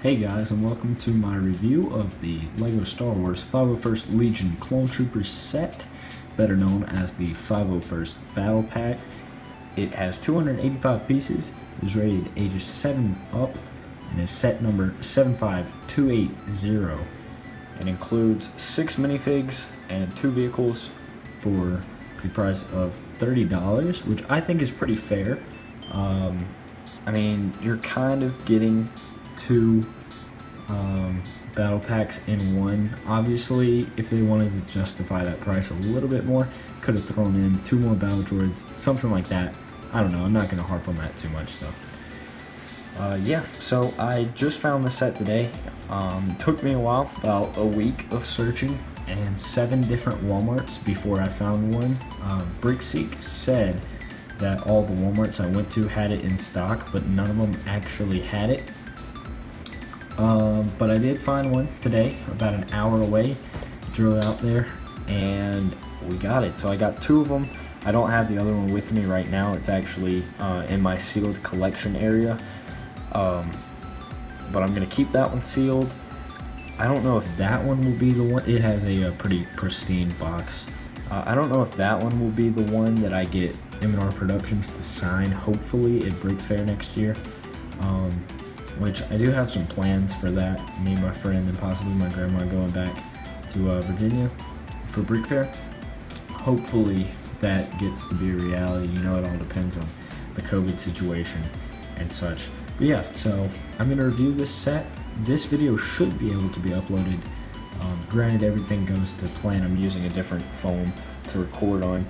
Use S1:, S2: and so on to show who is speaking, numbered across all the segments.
S1: Hey guys, and welcome to my review of the LEGO Star Wars 501st Legion Clone Troopers set, better known as the 501st Battlepack. It has 285 pieces, is rated ages 7 up, and is set number 75280. It includes 6 minifigs and 2 vehicles for the price of $30, which I think is pretty fair. I mean, you're kind of getting 2 battle packs in one. Obviously, if they wanted to justify that price a little bit more, could have thrown in 2 more battle droids, something like that. I don't know, I'm not going to harp on that too much though. Yeah, so I just found the set today. It took me a while, about a week of searching and 7 different Walmarts before I found one. BrickSeek said that all the Walmarts I went to had it in stock, but none of them actually had it. But I did find one today, about an hour away. Drove out there and we got it. So I got 2 of them. I don't have the other one with me right now. It's actually in my sealed collection area. But I'm gonna keep that one sealed. I don't know if that one will be the one. It has a pretty pristine box. I don't know if that one will be the one that I get M&R Productions to sign, hopefully at Brick Fair next year. Which I do have some plans for that. Me and my friend and possibly my grandma going back to Virginia for Brick Fair. Hopefully that gets to be a reality. You know, it all depends on the COVID situation and such. But yeah, so I'm going to review this set. This video should be able to be uploaded. Granted, everything goes to plan. I'm using a different phone to record on.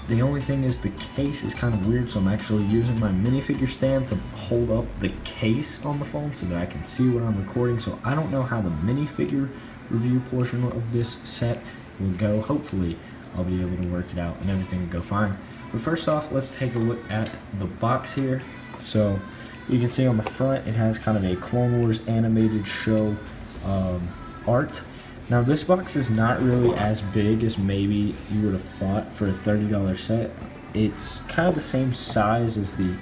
S1: The only thing is the case is kind of weird, so I'm actually using my minifigure stand to hold up the case on the phone so that I can see what I'm recording. So I don't know how the minifigure review portion of this set will go. Hopefully I'll be able to work it out and everything will go fine. But first off, let's take a look at the box here. So you can see on the front it has kind of a Clone Wars animated show art. Now this box is not really as big as maybe you would have thought for a $30 set. It's kind of the same size as the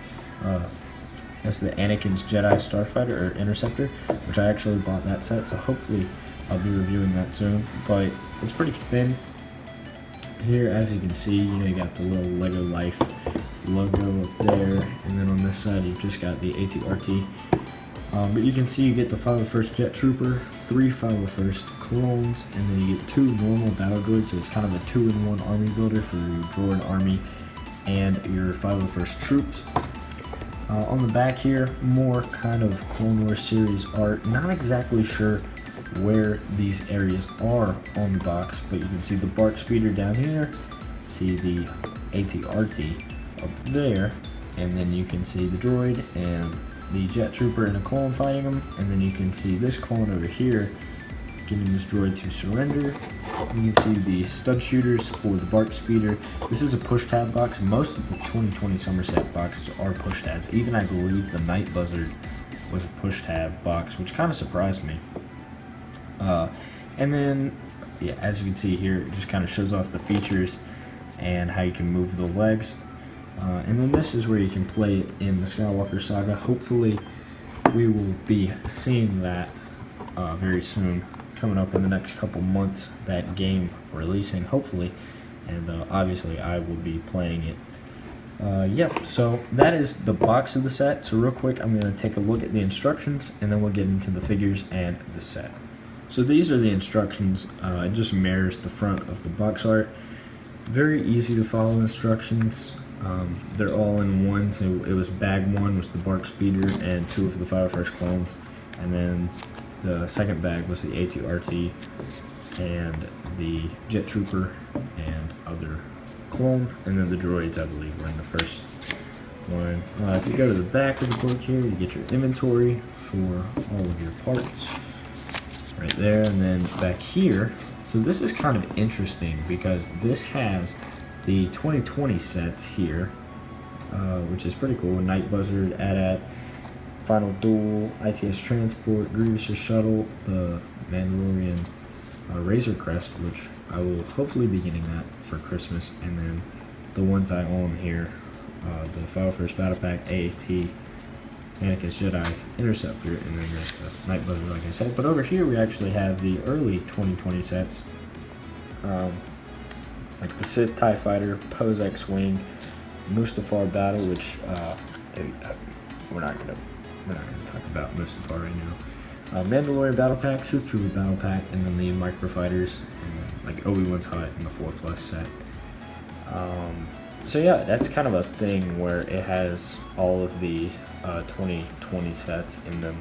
S1: Anakin's Jedi Starfighter or Interceptor, which I actually bought that set, so hopefully I'll be reviewing that soon. But it's pretty thin. Here, as you can see, you got the little Lego Life logo up there, and then on this side you've just got the ATRT. But you can see you get the 501st Jet Trooper, 3 501st clones, and then you get 2 normal battle droids, so it's kind of a 2-in-1 army builder for your droid army and your 501st troops. On the back here, more kind of Clone Wars series art. Not exactly sure where these areas are on the box, but you can see the BARC speeder down here, see the ATRT up there, and then you can see the droid and the Jet Trooper and a clone fighting him, and then you can see this clone over here getting this droid to surrender. You can see the stud shooters for the BARC speeder. This is a push tab box. Most of the 2020 Somerset boxes are push tabs. Even I believe the Night Buzzard was a push tab box, which kind of surprised me. And then, yeah, as you can see here, it just kind of shows off the features and how you can move the legs. And then this is where you can play it in the Skywalker Saga. Hopefully we will be seeing that very soon, coming up in the next couple months, that game releasing, hopefully. And obviously I will be playing it. Yep, so that is the box of the set. So real quick, I'm going to take a look at the instructions, and then we'll get into the figures and the set. So these are the instructions. It just mirrors the front of the box art. Very easy to follow instructions. They're all in one, so it was bag 1 was the BARC speeder and 2 of the 501st clones, and then the second bag was the ATRT and the Jet Trooper and other clone, and then the droids, I believe, were in the first one. If you go to the back of the book here, you get your inventory for all of your parts right there, and then back here, so this is kind of interesting because this has the 2020 sets here, which is pretty cool. Night Buzzard, AT-AT, Final Duel, ITS Transport, Grievous' Shuttle, the Mandalorian Razor Crest, which I will hopefully be getting that for Christmas, and then the ones I own here, the 501st Battlepack, AAT, Anakin's Jedi Interceptor, and then there's the Night Buzzard, like I said. But over here we actually have the early 2020 sets, like the Sith TIE Fighter, Poe's X-Wing, Mustafar Battle, which we're not gonna talk about Mustafar right now. Mandalorian Battle Pack, Sith Trooper Battle Pack, and then the Microfighters, and like Obi-Wan's Hut and the 4+ set. So yeah, that's kind of a thing where it has all of the 2020 sets in them,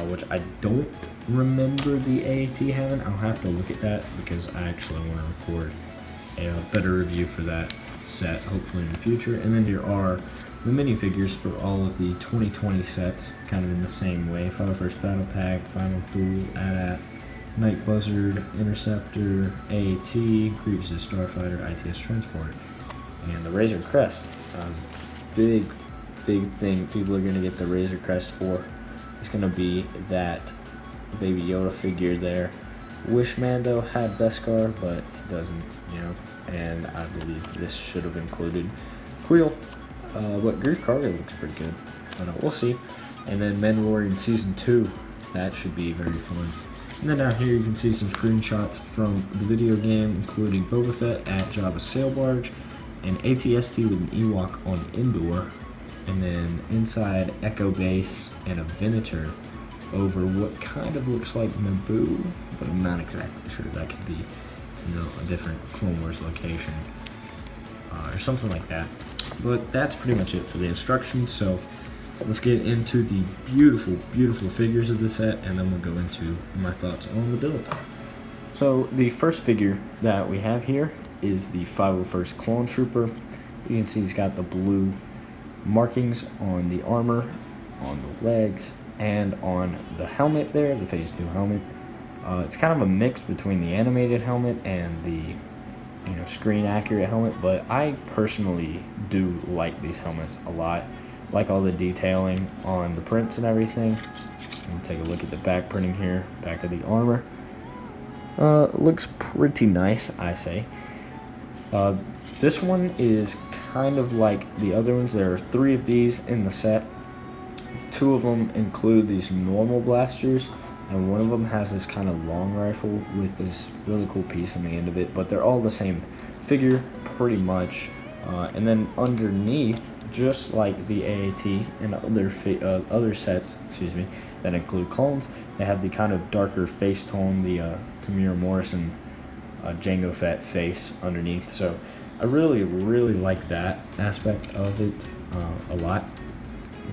S1: which I don't remember the AAT having. I'll have to look at that because I actually want to record a better review for that set, hopefully in the future. And then here are the minifigures for all of the 2020 sets, kind of in the same way. 501st Battlepack, Final Duel, AT-AT, Night Buzzard, Interceptor, AAT, Grievous Starfighter, ITS Transport, and the Razor Crest. Big thing people are going to get the Razor Crest for. It's going to be that Baby Yoda figure there. Wish Mando had Beskar, but it doesn't, you know, and I believe this should have included Quill. But Greef Karga looks pretty good, but we'll see. And then Mandalorian Season 2, that should be very fun. And then out here you can see some screenshots from the video game, including Boba Fett at Jabba's sail barge, and ATST with an Ewok on Endor, and then inside Echo Base and a Venator over what kind of looks like Naboo, but I'm not exactly sure. That could be, you know, a different Clone Wars location or something like that. But that's pretty much it for the instructions. So let's get into the beautiful figures of the set, and then we'll go into my thoughts on the build. So the first figure that we have here is the 501st Clone Trooper. You can see he's got the blue markings on the armor, on the legs, and on the helmet there, the Phase 2 helmet. It's kind of a mix between the animated helmet and the, you know, screen accurate helmet, but I personally do like these helmets a lot. Like all the detailing on the prints and everything. And take a look at the back printing here, back of the armor. Looks pretty nice, I say. This one is kind of like the other ones. There are 3 of these in the set. 2 of them include these normal blasters, and one of them has this kind of long rifle with this really cool piece on the end of it, but they're all the same figure pretty much. And then underneath, just like the AAT and other sets, that include clones, they have the kind of darker face tone, the Tamir Morrison Jango Fett face underneath. So I really like that aspect of it a lot.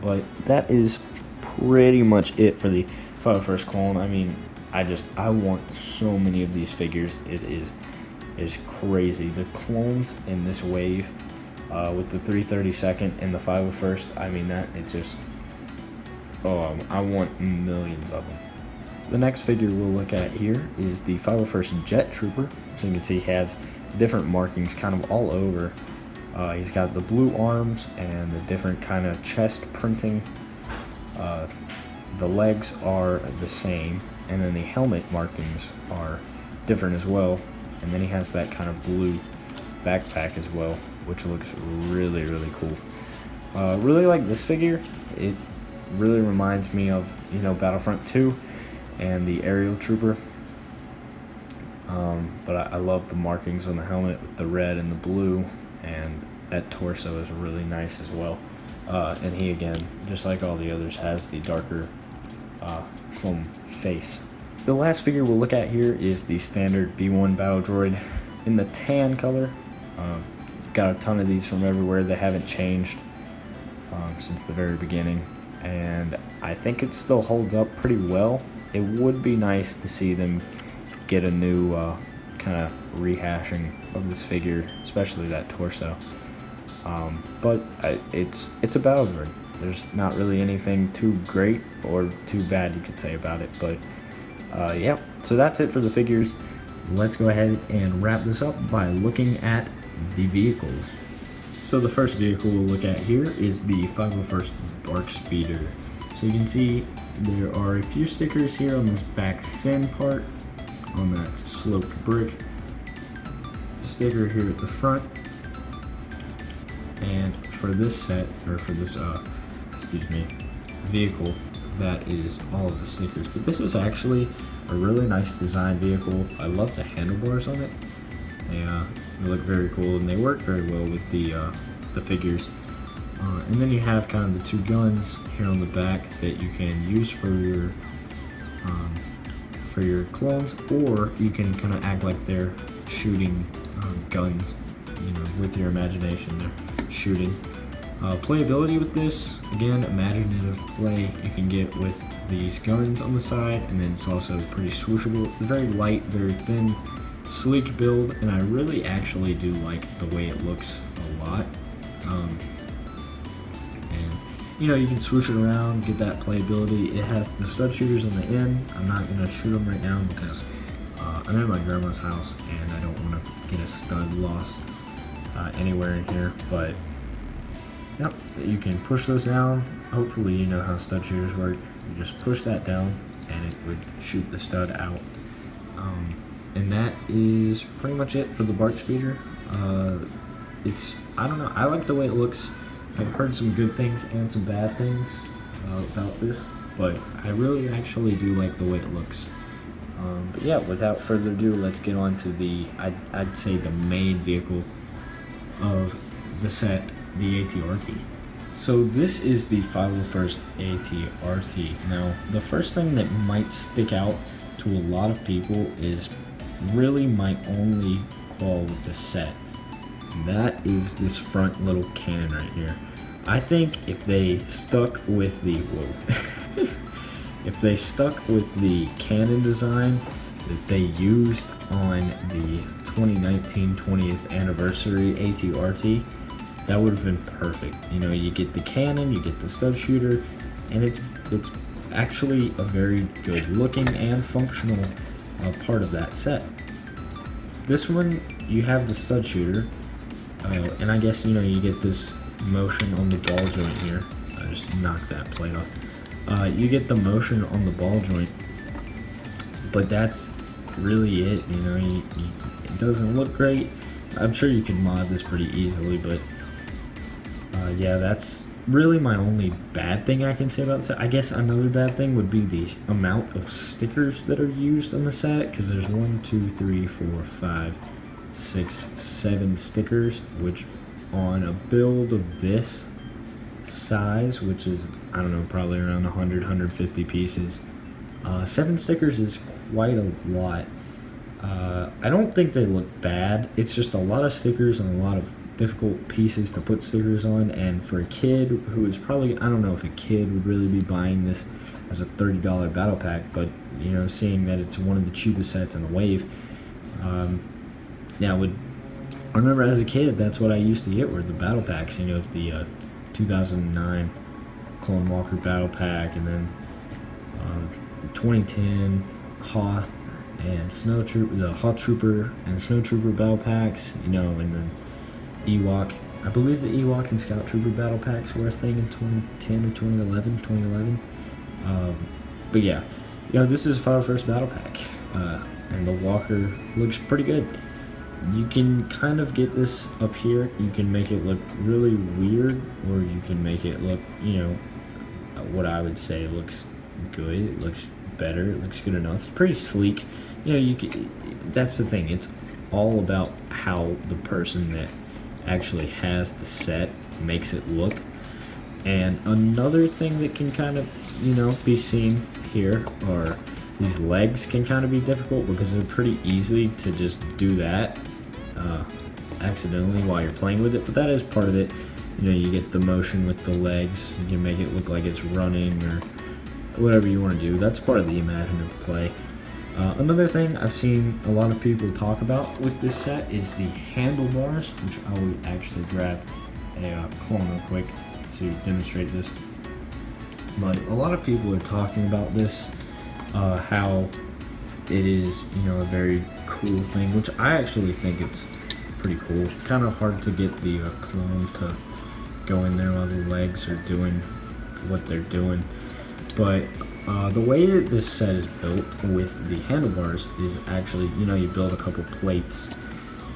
S1: But that is pretty much it for the 501st clone. I mean, I want so many of these figures. It is crazy. The clones in this wave, with the 332nd and the 501st, I mean, that it just, I want millions of them. The next figure we'll look at here is the 501st Jet Trooper. So you can see he has different markings kind of all over. He's got the blue arms and the different kind of chest printing. The legs are the same, and then the helmet markings are different as well. And then he has that kind of blue backpack as well, which looks really cool. Really like this figure. It really reminds me of, you know, Battlefront 2 and the Aerial Trooper. But I love the markings on the helmet with the red and the blue, and that torso is really nice as well. And he, again, just like all the others, has the darker foam face. The last figure we'll look at here is the standard B1 battle droid in the tan color. Got a ton of these from everywhere. They haven't changed since the very beginning, and I think it still holds up pretty well. It would be nice to see them get a new kind of rehashing of this figure, especially that torso. But it's a battle droid. There's not really anything too great or too bad you could say about it, but yeah, so that's it for the figures. Let's go ahead and wrap this up by looking at the vehicles. So the first vehicle we'll look at here is the 501st Bark Speeder. So you can see there are a few stickers here on this back fin part, on that sloped brick, sticker here at the front, and for this set, or for this vehicle that is all of the stickers. But this is actually a really nice design vehicle. I love the handlebars on it. They look very cool, and they work very well with the figures. And then you have kind of the two guns here on the back that you can use for your clones, or you can kind of act like they're shooting guns, you know, with your imagination. They're shooting. Playability with this, again, imaginative play you can get with these guns on the side, and then it's also pretty swooshable. It's a very light, very thin, sleek build, and I really actually do like the way it looks a lot. And you know, you can swoosh it around, get that playability. It has the stud shooters on the end. I'm not going to shoot them right now because I'm at my grandma's house and I don't want to get a stud lost anywhere in here. But yep, you can push those down. Hopefully you know how stud shooters work. You just push that down and it would shoot the stud out. And that is pretty much it for the BARC speeder. I don't know, I like the way it looks. I've heard some good things and some bad things about this, but I really actually do like the way it looks. But yeah, without further ado, let's get on to I'd say the main vehicle of the set, the ATRT. So this is the 501st ATRT. Now, the first thing that might stick out to a lot of people is really my only qual with the set. That is this front little cannon right here. I think if they stuck with the if they stuck with the cannon design that they used on the 2019 20th anniversary ATRT, that would have been perfect. You know, you get the cannon, you get the stud shooter, and it's actually a very good looking and functional part of that set. This one, you have the stud shooter, and I guess, you know, you get this motion on the ball joint here. I just knocked that plate off. You get the motion on the ball joint, but that's really it. You know, it doesn't look great. I'm sure you can mod this pretty easily, but yeah, that's really my only bad thing I can say about the set. I guess another bad thing would be the amount of stickers that are used on the set, because there's 1, 2, 3, 4, 5, 6, 7 stickers, which on a build of this size, which is, I don't know, probably around 100, 150 pieces, 7 stickers is quite a lot. I don't think they look bad. It's just a lot of stickers and a lot of difficult pieces to put stickers on, and for a kid who is probably, I don't know if a kid would really be buying this as a $30 battle pack, but you know, seeing that it's one of the cheapest sets in the wave, now I remember as a kid, that's what I used to get, were the battle packs, you know, the 2009 Clone Walker battle pack, and then 2010 Hoth and Snow Trooper, the Hoth Trooper and Snow Trooper battle packs, you know, and then Ewok. I believe the Ewok and Scout Trooper battle packs were a thing in 2010 or 2011. But yeah, you know, this is 501st Battle Pack, and the Walker looks pretty good. You can kind of get this up here. You can make it look really weird, or you can make it look, you know, what I would say looks good. It looks better. It looks good enough. It's pretty sleek. You know, you can, that's the thing. It's all about how the person that actually has the set makes it look. And another thing that can kind of, you know, be seen here are these legs can kind of be difficult, because they're pretty easy to just do that accidentally while you're playing with it, but that is part of it. You know, you get the motion with the legs, you can make it look like it's running or whatever you want to do. That's part of the imaginative play. Another thing I've seen a lot of people talk about with this set is the handlebars, which I will actually grab a clone real quick to demonstrate this. But a lot of people are talking about this, how it is, you know, a very cool thing, which I actually think it's pretty cool. Kind of hard to get the clone to go in there while the legs are doing what they're doing. But the way that this set is built with the handlebars is actually, you know, you build a couple plates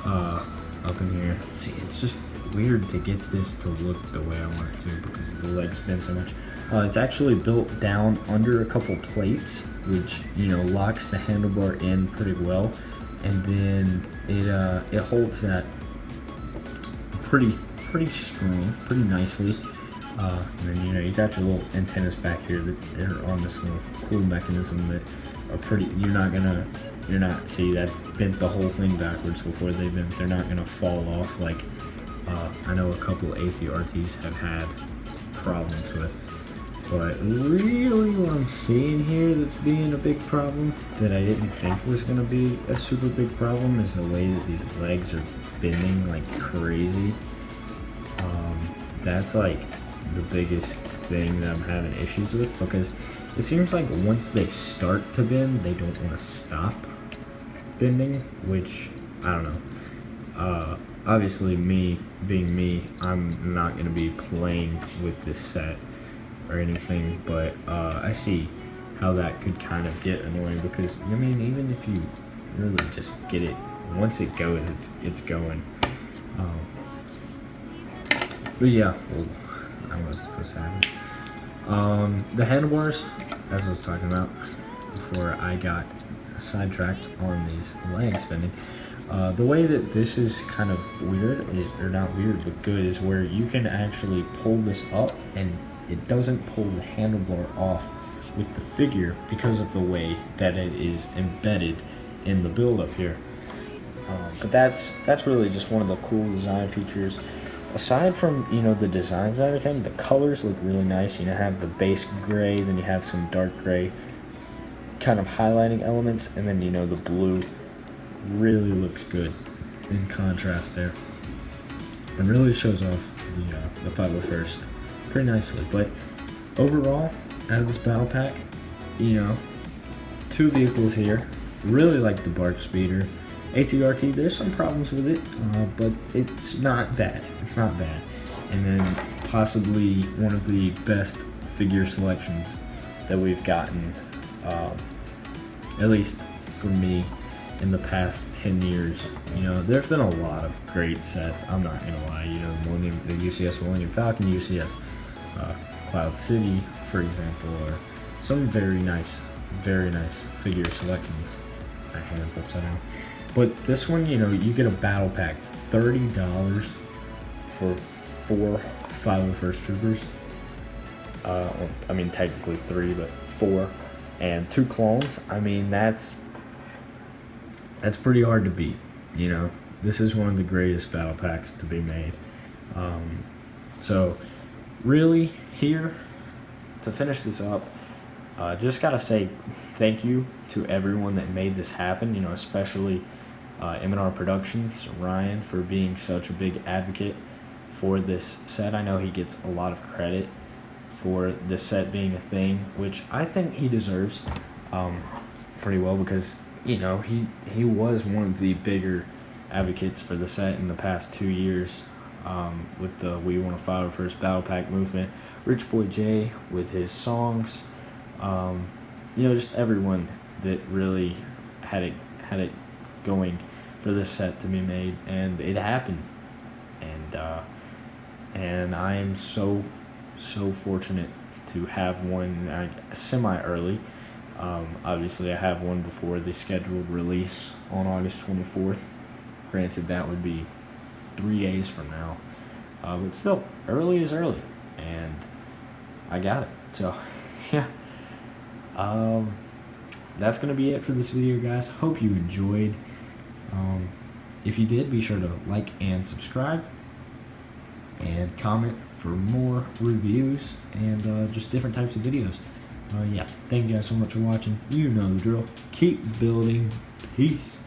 S1: up in here. See, it's just weird to get this to look the way I want it to because the legs bend so much. It's actually built down under a couple plates, which, you know, locks the handlebar in pretty well, and then it holds that pretty strong, pretty nicely. And then, you know, you got your little antennas back here that are on this little cool mechanism that are pretty. You're not see that bent the whole thing backwards before they bent. They're not gonna fall off like I know a couple ATRTs have had problems with. But really what I'm seeing here that's being a big problem that I didn't think was gonna be a super big problem is the way that these legs are bending like crazy. That's like the biggest thing that I'm having issues with, because it seems like once they start to bend, they don't want to stop bending, which I don't know. Obviously, me being me, I'm not going to be playing with this set or anything, but I see how that could kind of get annoying, because I mean, even if you really just get it, once it goes, it's going. But yeah, well, I was supposed to have it. The handlebars, as I was talking about before I got sidetracked on these legs bending, the way that this is kind of weird, or not weird, but good, is where you can actually pull this up and it doesn't pull the handlebar off with the figure because of the way that it is embedded in the build up here. But that's really just one of the cool design features. Aside from, you know, the designs and everything, the colors look really nice. You know, have the base gray, then you have some dark gray kind of highlighting elements, and then, you know, the blue really looks good in contrast there. And really shows off the 501st pretty nicely. But overall, out of this battle pack, you know, 2 vehicles here. Really like the Bark Speeder. ATRT, there's some problems with it, but it's not bad. It's not bad. And then possibly one of the best figure selections that we've gotten, at least for me, in the past 10 years. You know, there's been a lot of great sets. I'm not gonna lie. You know, the UCS Millennium Falcon, UCS Cloud City, for example, are some very nice figure selections. My hands upside down. But this one, you know, you get a battle pack, $30 for 4 501st troopers. I mean, technically 3, but 4, and 2 clones. I mean, that's pretty hard to beat. You know, this is one of the greatest battle packs to be made. So, really, here to finish this up, just gotta say thank you to everyone that made this happen. You know, especially M&R Productions, Ryan, for being such a big advocate for this set. I know he gets a lot of credit for this set being a thing, which I think he deserves pretty well, because, you know, he was one of the bigger advocates for the set in the past 2 years, with the We Want to 501st Battle Pack movement. Rich Boy J with his songs, you know, just everyone that really had it going for this set to be made, and it happened. And I am so fortunate to have one semi early. Obviously I have one before the scheduled release on August 24th. Granted, that would be 3 days from now, but still, early is early, and I got it. So yeah, that's gonna be it for this video, guys. Hope you enjoyed. If you did, be sure to like and subscribe and comment for more reviews and just different types of videos. Yeah, thank you guys so much for watching. You know the drill. Keep building. Peace.